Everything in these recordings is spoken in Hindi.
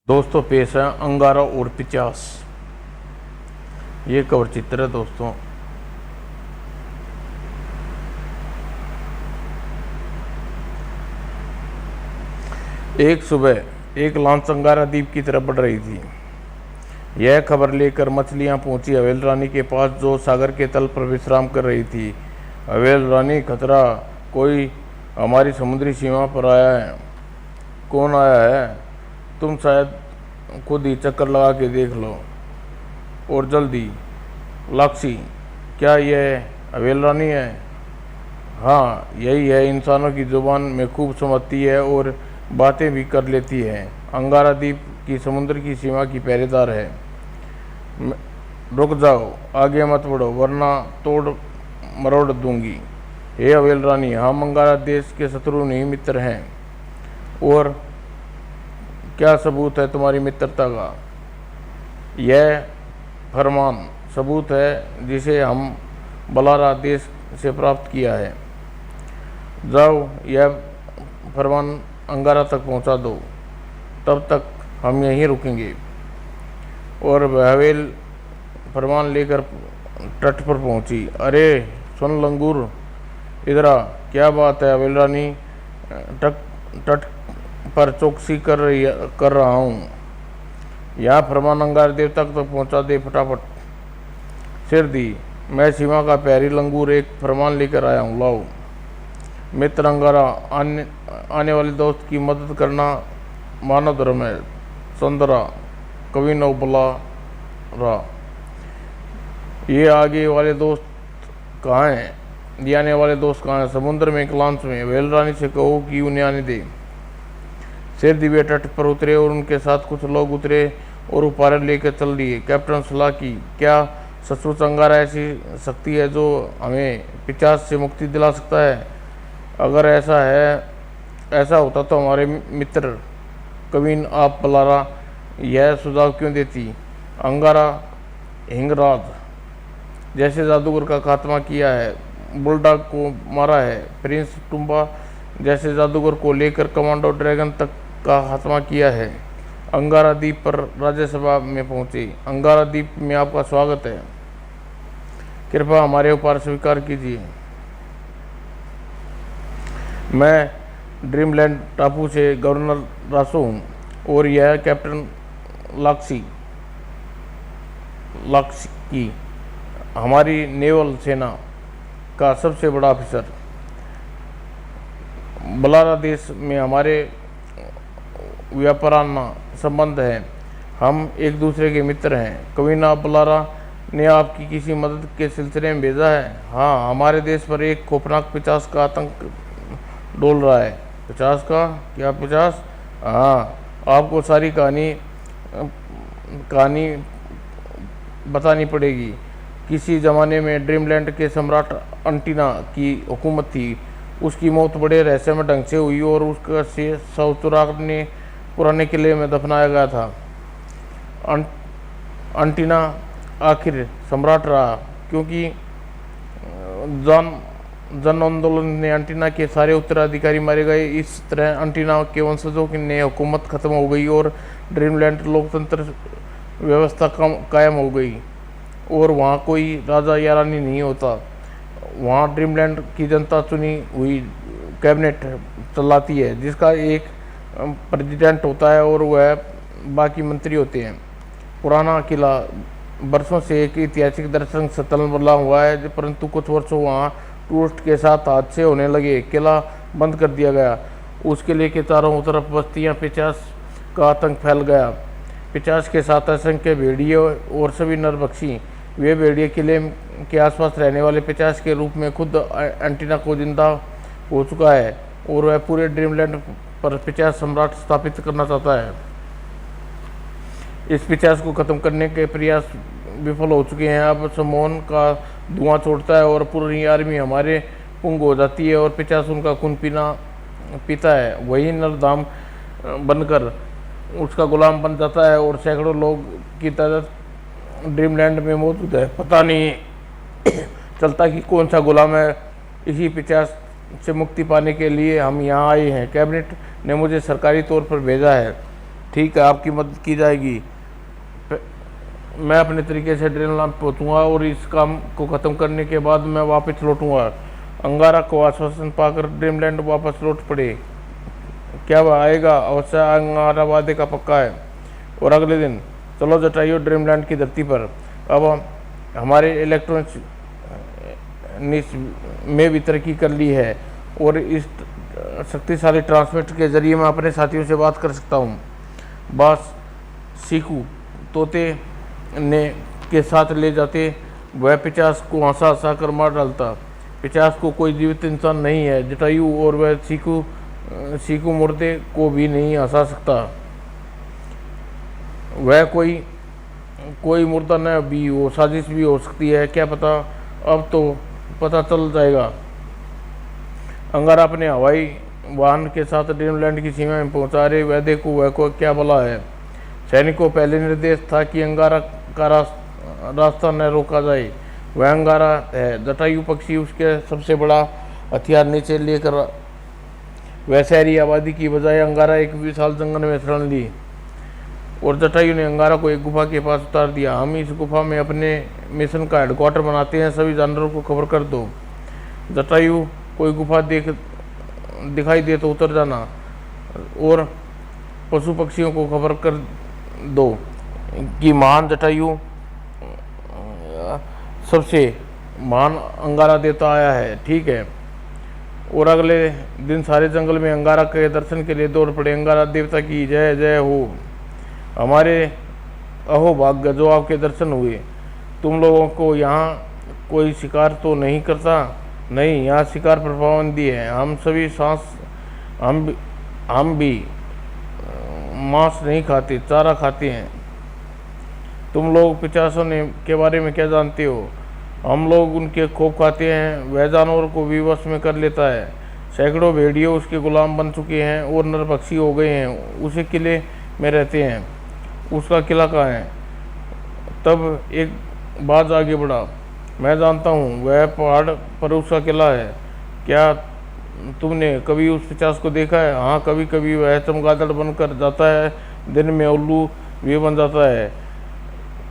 दोस्तों पेश है अंगारा और 50। ये कवर चित्र है दोस्तों। एक सुबह एक लॉन्च अंगारा द्वीप की तरफ बढ़ रही थी। यह खबर लेकर मछलियां पहुंची हवेल रानी के पास, जो सागर के तल पर विश्राम कर रही थी। हवेल रानी, खतरा, कोई हमारी समुद्री सीमा पर आया है। कौन आया है? तुम शायद खुद ही चक्कर लगा के देख लो, और जल्दी। लाक्सी, क्या यह हवेल रानी है? हाँ, यही है। इंसानों की जुबान में खूब समझती है और बातें भी कर लेती है। अंगारा द्वीप की समुद्र की सीमा की पहरेदार है। रुक जाओ, आगे मत बढ़ो, वरना तोड़ मरोड़ दूंगी। हे हवेल रानी, हम अंगारा देश के शत्रु नहीं, मित्र हैं। और क्या सबूत है तुम्हारी मित्रता का? यह फरमान सबूत है, जिसे हम बलारा देश से प्राप्त किया है। जाओ, यह फरमान अंगारा तक पहुंचा दो, तब तक हम यहीं रुकेंगे। और हवेल फरमान लेकर तट पर पहुंची। अरे सुन लंगूर, इधर आ। क्या बात है हवेल रानी? तट पर चौकसी कर रहा हूँ। यह फरमान अंगार देव तक पहुंचा दे फटाफट। सिर दी, मैं सीमा का प्यारी लंगूर एक फरमान लेकर आया हूँ, लाओ। मित्र अंगारा, आने वाले दोस्त की मदद करना मानव धर्म है। चंद्रा, कवि नौ बलारा। ये आगे वाले दोस्त कहाँ हैं? ये आने वाले दोस्त कहाँ हैं? समुद्र में, क्लांस में। हवेल रानी से कहो कि उन्हें आने दे। शेर दिव्य तट पर उतरे और उनके साथ कुछ लोग उतरे और उपहार लेकर चल दिए। कैप्टन सलाह की, क्या सचमुच अंगारा ऐसी शक्ति है जो हमें पिशाच से मुक्ति दिला सकता है? अगर ऐसा होता तो हमारे मित्र कवीन आप बलारा यह सुझाव क्यों देती? अंगारा हिंगराज जैसे जादूगर का खात्मा किया है, बुलडॉग को मारा है, प्रिंस टुम्बा जैसे जादूगर को लेकर कमांडो ड्रैगन तक का खात्मा किया है। अंगारा द्वीप पर राज्यसभा में पहुंचे। अंगारा द्वीप में आपका स्वागत है, कृपया हमारे उपहार स्वीकार कीजिए। मैं ड्रीमलैंड टापू से गवर्नर रासो हूँ, और यह कैप्टन लाक्सी की हमारी नेवल सेना का सबसे बड़ा ऑफिसर। बलारा देश में हमारे व्यापाराना संबंध है, हम एक दूसरे के मित्र हैं। कवीना बलारा ने आपकी किसी मदद के सिलसिले में भेजा है? हाँ, हमारे देश पर एक खौफनाक 50 का आतंक डोल रहा है। 50 का? क्या 50? हाँ, आपको सारी कहानी बतानी पड़ेगी। किसी ज़माने में ड्रीमलैंड के सम्राट अंटीना की हुकूमत थी। उसकी मौत बड़े रहस्यमय ढंग से हुई और उसका शव चुराग ने पुराने किले में दफनाया गया था। अंटीना आखिर सम्राट रहा क्योंकि जन आंदोलन ने अंटीना के सारे उत्तराधिकारी मारे गए। इस तरह अंटीना के वंशजों की हुकूमत खत्म हो गई और ड्रीमलैंड लोकतंत्र व्यवस्था कायम हो गई, और वहाँ कोई राजा या रानी नहीं होता। वहाँ ड्रीमलैंड की जनता चुनी हुई कैबिनेट चलाती है, जिसका एक प्रेसिडेंट होता है और वह बाकी मंत्री होते हैं। पुराना किला बरसों से एक ऐतिहासिक दर्शन स्थल बना हुआ है, परंतु कुछ वर्षों वहाँ टूरिस्ट के साथ हादसे होने लगे। किला बंद कर दिया गया। उस किले के चारों तरफ बस्तियाँ 50 का आतंक फैल गया। 50 के साथ असंख्य भेड़िए और सभी नरभक्षी। वे भेड़िए किले के आसपास रहने वाले 50 के रूप में खुद एंटीना को जिंदा हो चुका है, और वह पूरे ड्रीमलैंड पर 50 सम्राट स्थापित करना चाहता है। इस 50 को खत्म करने के प्रयास विफल हो चुके हैं। अब समोन का धुआं छोड़ता है और पूरी आर्मी हमारे पुंग हो जाती है, और 50 उनका खून पीता है। वही नरधाम बनकर उसका गुलाम बन जाता है, और सैकड़ों लोग की तादाद ड्रीमलैंड में मौजूद है। पता नहीं चलता कि कौन सा गुलाम है। इसी 50 से मुक्ति पाने के लिए हम यहाँ आए हैं। कैबिनेट ने मुझे सरकारी तौर पर भेजा है। ठीक है, आपकी मदद की जाएगी। मैं अपने तरीके से ड्रीमलैंड पहुंचूंगा और इस काम को ख़त्म करने के बाद मैं वापस लौटूंगा। अंगारा को आश्वासन पाकर ड्रीमलैंड वापस लौट पड़े। क्या वह आएगा? अवश्य अंगारा वादे का पक्का है। और अगले दिन, चलो जटायु ड्रीमलैंड की धरती पर। अब हमारे इलेक्ट्रॉनिक्स में भी तरक्की कर ली है और इस शक्तिशाली ट्रांसमीटर के जरिए मैं अपने साथियों से बात कर सकता हूँ। बस सीखू तोते ने के साथ ले जाते, वह 50 को हंसा हंसा कर मार डालता। 50 को कोई जीवित इंसान नहीं है जटायु, और वह सीखू मुर्दे को भी नहीं हंसा सकता। वह कोई मुर्दा न भी हो, साजिश भी हो सकती है, क्या पता। अब तो पता चल जाएगा। अंगारा अपने हवाई वाहन के साथ ड्रीमलैंड की सीमा में पहुंचा। अरे वह देखो, वह को क्या भला है। सैनिकों पहले निर्देश था कि अंगारा का रास्ता न रोका जाए। वह अंगारा है, जटायु पक्षी उसके सबसे बड़ा हथियार नीचे लेकर वह शहरी आबादी की बजाय अंगारा एक विशाल जंगल में शरण ली और जटायु ने अंगारा को एक गुफा के पास उतार दिया। हम इस गुफा में अपने मिशन का हेडक्वार्टर बनाते हैं, सभी जानवरों को खबर कर दो। जटायु कोई गुफा दिखाई दे तो उतर जाना और पशु पक्षियों को खबर कर दो कि महान जटायु सबसे महान अंगारा देवता आया है। ठीक है। और अगले दिन सारे जंगल में अंगारा के दर्शन के लिए दौड़ पड़े। अंगारा देवता की जय जय हो। हमारे अहो भाग्य जो आपके दर्शन हुए। तुम लोगों को यहाँ कोई शिकार तो नहीं करता? नहीं, यहाँ शिकार पर पाबंदी है। हम सभी हम भी मांस नहीं खाते, चारा खाते हैं। तुम लोग 50 के बारे में क्या जानते हो? हम लोग उनके खूब खाते हैं। वह जानवर को भी वश में कर लेता है। सैकड़ों भेड़िए उसके गुलाम बन चुके हैं और नरभक्षी हो गए हैं। उसे किले में रहते हैं। उसका किला कहाँ है? तब एक बाज आगे बढ़ा। मैं जानता हूँ, वह पहाड़ पर उसका किला है। क्या तुमने कभी उस 50 को देखा है? हाँ, कभी कभी वह चमगादड़ बनकर जाता है, दिन में उल्लू भी बन जाता है।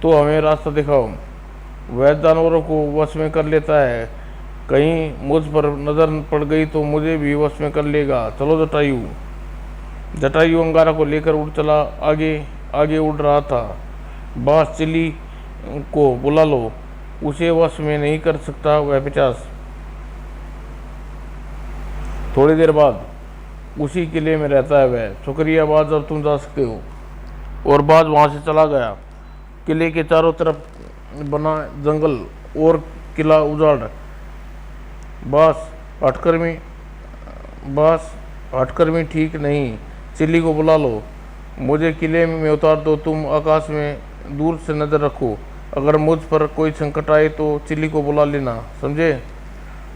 तो हमें रास्ता दिखाओ। वह जानवरों को वश में कर लेता है। कहीं मुझ पर नज़र पड़ गई तो मुझे भी वश में कर लेगा। चलो जटायु। जटायु अंगारा को लेकर उड़ चला। आगे उड़ रहा था। बॉस चिली को बुला लो, उसे वश में नहीं कर सकता वह 50। थोड़ी देर बाद उसी किले में रहता है वह। शुक्रिया बाज, अब तुम जा सकते हो। और बाज वहाँ से चला गया। किले के चारों तरफ बना जंगल और किला उजाड़। बस हटकर्मी ठीक नहीं। चिल्ली को बुला लो, मुझे किले में उतार दो। तुम आकाश में दूर से नज़र रखो। अगर मुझ पर कोई संकट आए तो चिल्ली को बुला लेना, समझे?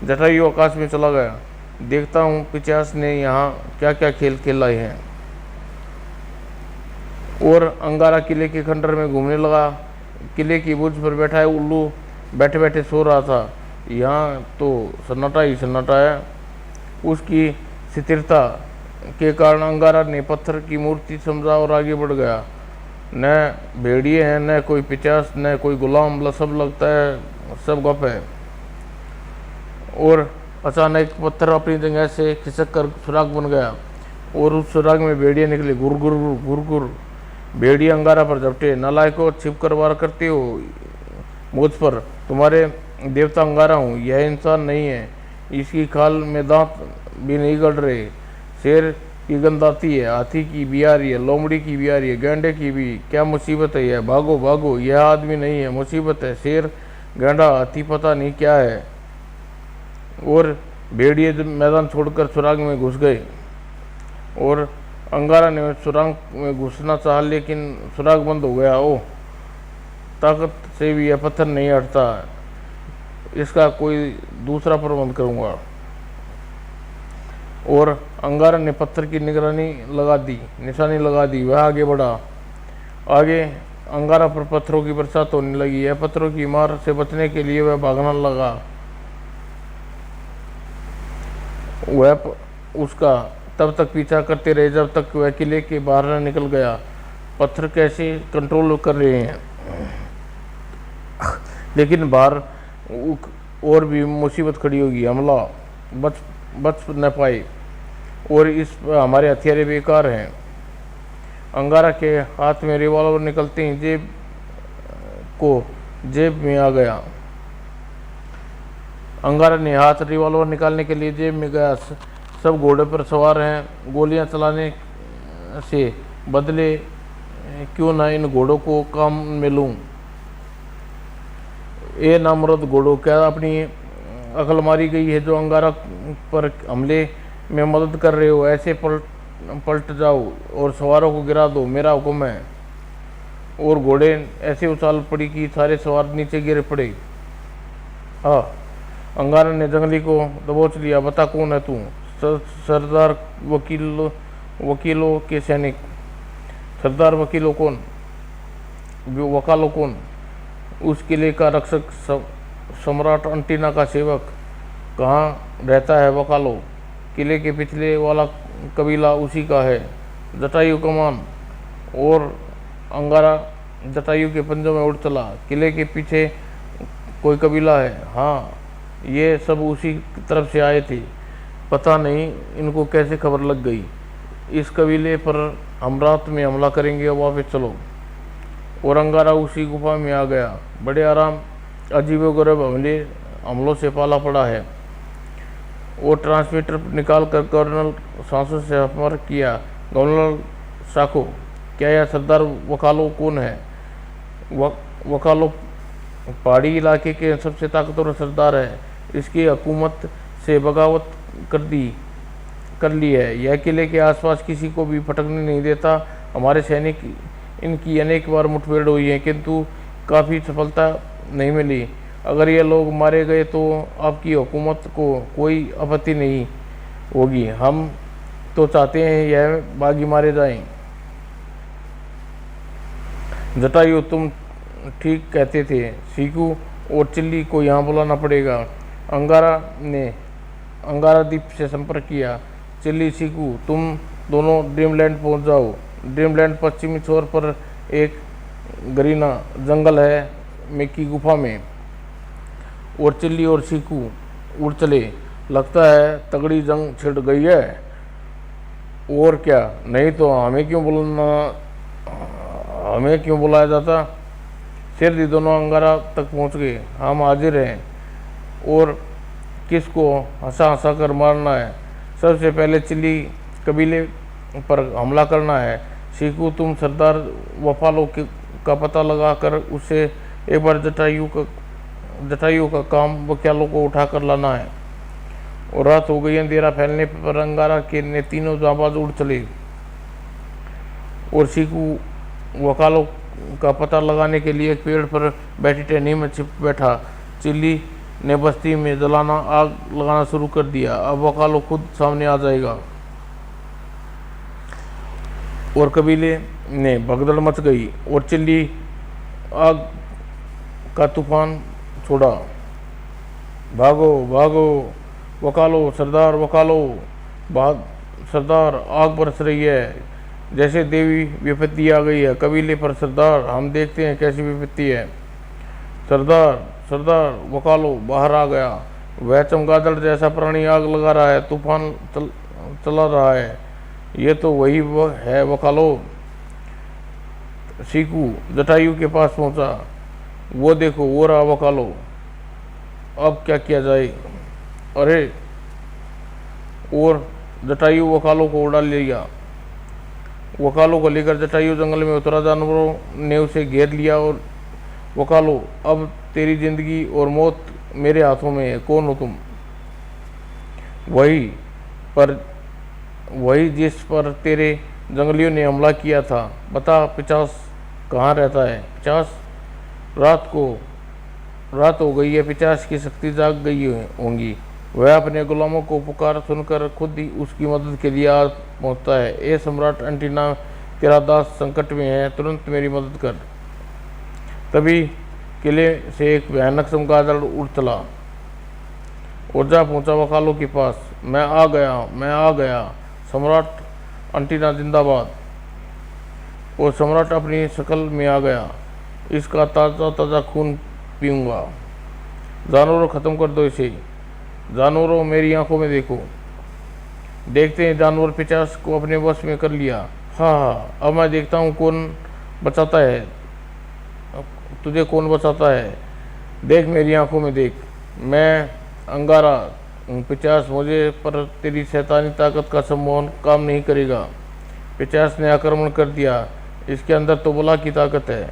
जटायु आकाश में चला गया। देखता हूँ 50 ने यहाँ क्या क्या खेल खेलाए हैं। और अंगारा किले के खंडर में घूमने लगा। किले की बुर्ज पर बैठा है उल्लू बैठे बैठे सो रहा था। यहाँ तो सन्नाटा ही सन्नाटा है। उसकी स्थिरता के कारण अंगारा ने पत्थर की मूर्ति समझा और आगे बढ़ गया। न भेड़िए हैं, न कोई 50, न कोई गुलाम, सब लगता है सब गप है। और अचानक पत्थर अपनी जगह से खिसक कर सुराग बन गया और उस सुराग में भेड़िए निकले। गुर गुर गुर गुर। भेड़िए अंगारा पर झपटे। नालायकों, छिप कर वार करते हो मुझ पर। तुम्हारे देवता अंगारा हूँ, यह इंसान नहीं है। इसकी खाल में दांत भी नहीं गड़ रहे। शेर की गंध आती है, हाथी की भी आ रही है, लोमड़ी की भी आ रही है, गैंडे की भी। क्या मुसीबत है यह? भागो भागो, यह आदमी नहीं है, मुसीबत है। शेर, गैंडा, हाथी, पता नहीं क्या है। और भेड़िए मैदान छोड़कर सुराग में घुस गए और अंगारा ने सुराग में घुसना चाहा, लेकिन सुराग बंद हो गया। ओह, ताकत से भी यह पत्थर नहीं हटता। इसका कोई दूसरा प्रबंध करूँगा। और अंगारा ने पत्थर की निशानी लगा दी। वह आगे बढ़ा। आगे अंगारा पर पत्थरों की बरसात होने लगी। यह पत्थरों की मार से बचने के लिए वह भागने लगा। वह उसका तब तक पीछा करते रहे जब तक वह किले के बाहर न निकल गया। पत्थर कैसे कंट्रोल कर रहे हैं। लेकिन बाहर और भी मुसीबत खड़ी होगी, हमला बच न पाए और इस हमारे हथियारे बेकार हैं। अंगारा के हाथ में रिवॉल्वर निकलते ही जेब में आ गया। अंगारा ने हाथ रिवॉल्वर निकालने के लिए जेब में गया। सब घोड़े पर सवार हैं, गोलियां चलाने से बदले क्यों ना इन घोड़ों को काम में लूं। ये नामर्द घोड़ों, क्या अपनी अकल मारी गई है जो अंगारा पर हमले में मदद कर रहे हो? ऐसे पलट जाओ और सवारों को गिरा दो, मेरा हुक्म है। और घोड़े ऐसे उछाल पड़ी कि सारे सवार नीचे गिर पड़े। हाँ, अंगारा ने जंगली को दबोच लिया। बता कौन है तू? सरदार वकीलों के सैनिक। सरदार वकीलों कौन? वकालो कौन? उस किले का रक्षक, सम्राट अंटीना का सेवक। कहाँ रहता है वकालो? किले के पिछले वाला कबीला उसी का है, जटायु कमान। और अंगारा जटायु के पंजों में उड़ चला। किले के पीछे कोई कबीला है? हाँ, ये सब उसी तरफ से आए थे। पता नहीं इनको कैसे खबर लग गई। इस कबीले पर हम रात में हमला करेंगे, वापस चलो। और अंगारा उसी गुफा में आ गया। बड़े आराम, अजीबोगरीब हमलों से पाला पड़ा है। वो ट्रांसमीटर निकाल कर कर्नल सांसों से संपर्क किया। गवर्नर साको, क्या यह सरदार वकालो कौन है? वकालो पहाड़ी इलाके के सबसे ताकतवर सरदार है। इसकी हुकूमत से बगावत कर ली है। यह किले के आसपास किसी को भी फटकने नहीं देता। हमारे सैनिक इनकी अनेक बार मुठभेड़ हुई है, किंतु काफ़ी सफलता नहीं मिली। अगर ये लोग मारे गए तो आपकी हुकूमत को कोई आपत्ति नहीं होगी। हम तो चाहते हैं यह बागी मारे जाएं। जटायु, तुम ठीक कहते थे। सीकू और चिल्ली को यहाँ बुलाना पड़ेगा। अंगारा ने अंगारा द्वीप से संपर्क किया। चिल्ली, सीकू, तुम दोनों ड्रीमलैंड पहुँच जाओ। ड्रीमलैंड पश्चिमी छोर पर एक गरीना जंगल है की गुफा में। और चिल्ली और सीकू उड़ चले। लगता है तगड़ी जंग छिड़ गई है। और क्या, नहीं तो हमें क्यों बुलाया जाता? शेरदी दोनों अंगारा तक पहुंच गए। हम हाजिर हैं। और किसको हंसा कर मारना है? सबसे पहले चिल्ली कबीले पर हमला करना है। सीकू, तुम सरदार वफालो का पता लगा कर उससे एक बार जटायु का काम वकालों को उठा कर लाना है। और रात हो गई। अंधेरा फैलने पर अंगारा के ने तीनों जाबाज उड़ चले। और सीकू वकालों का पता लगाने के लिए एक पेड़ पर बैठी टहनी में छिप बैठा। चिल्ली ने बस्ती में आग लगाना शुरू कर दिया। अब वकालों खुद सामने आ जाएगा। और कबीले ने भगदड़ मच गई और चिल्ली आग का तूफान छोड़ा। भागो भागो वकालो, सरदार वकालो, सरदार, आग बरस रही है जैसे देवी विपत्ति आ गई है कबीले पर। सरदार, हम देखते हैं कैसी विपत्ति है। सरदार वकालो बाहर आ गया। वह चमगादड़ जैसा प्राणी आग लगा रहा है, तूफान चला रहा है। ये तो वही है वकालो। सीकू जटायु के पास पहुंचा। वो देखो, वो रहा वकालो। अब क्या किया जाए? अरे! और जटायु वकालो को उड़ा लिया। वकालो को लेकर जटायु जंगल में उतरा। जानवरों ने उसे घेर लिया। और वकालो, अब तेरी जिंदगी और मौत मेरे हाथों में है। कौन हो तुम? वही जिस पर तेरे जंगलियों ने हमला किया था। बता, 50 कहाँ रहता है? 50? रात हो गई है। 50 की शक्ति जाग गई होंगी। वह अपने गुलामों को पुकार सुनकर खुद ही उसकी मदद के लिए आ पहुँचता है। ए सम्राट अंटीना, तेरा दास संकट में है, तुरंत मेरी मदद कर। तभी किले से एक भयानक चमगादड़ उड़ चला और जा पहुंचा वकालों के पास। मैं आ गया, सम्राट अंटीना जिंदाबाद। वो सम्राट अपनी शक्ल में आ गया। इसका ताज़ा ताज़ा खून पीऊँगा। जानवरों, ख़त्म कर दो इसे। जानवरों, मेरी आंखों में देखो। देखते हैं जानवर पिशाच को अपने वश में कर लिया। हाँ हाँ, अब मैं देखता हूँ कौन बचाता है, तुझे कौन बचाता है। देख, मेरी आंखों में देख। मैं अंगारा हूँ पिशाच, मुझे पर तेरी शैतानी ताकत का सम्मोहन काम नहीं करेगा। पिशाच ने आक्रमण कर दिया। इसके अंदर तो बला की ताकत है।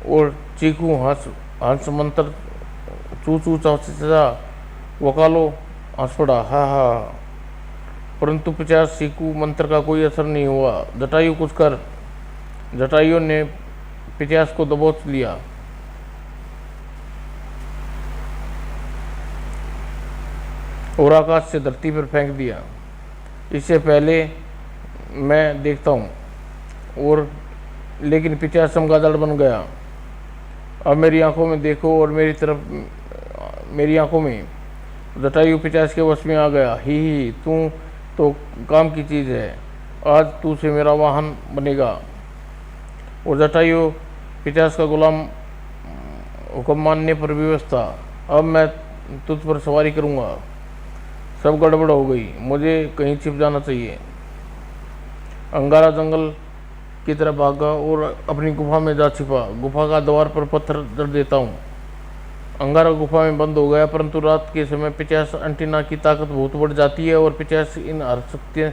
और चीकू हंस हंस मंत्र चू चू चाचा वकालो हंस पड़ा। हा हा। परंतु पिशाच चीकू मंत्र का कोई असर नहीं हुआ। जटायु, कुछ कर। जटायु ने पिशाच को दबोच लिया और आकाश से धरती पर फेंक दिया। इससे पहले मैं देखता हूँ। और लेकिन पिशाच चमगादड़ बन गया। अब मेरी आंखों में देखो और मेरी आंखों में। जटायु पिशाच के वश में आ गया। ही, तू तो काम की चीज़ है। आज तू से मेरा वाहन बनेगा। और जटायु पिशाच का गुलाम हुक्म मानने पर विवश था। अब मैं तुझ पर सवारी करूँगा। सब गड़बड़ हो गई। मुझे कहीं छिप जाना चाहिए। अंगारा जंगल की तरफ भागा और अपनी गुफा में जा छिपा। गुफा का द्वार पर पत्थर जड़ देता हूँ। अंगारा गुफा में बंद हो गया। परंतु रात के समय पिशाच एंटीना की ताकत बहुत बढ़ जाती है और पिशाच इन हर शक्ति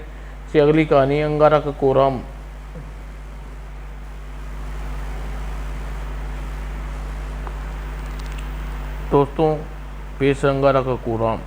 से अगली कहानी अंगारा का कोराम। दोस्तों, पेश अंगारा का कोराम।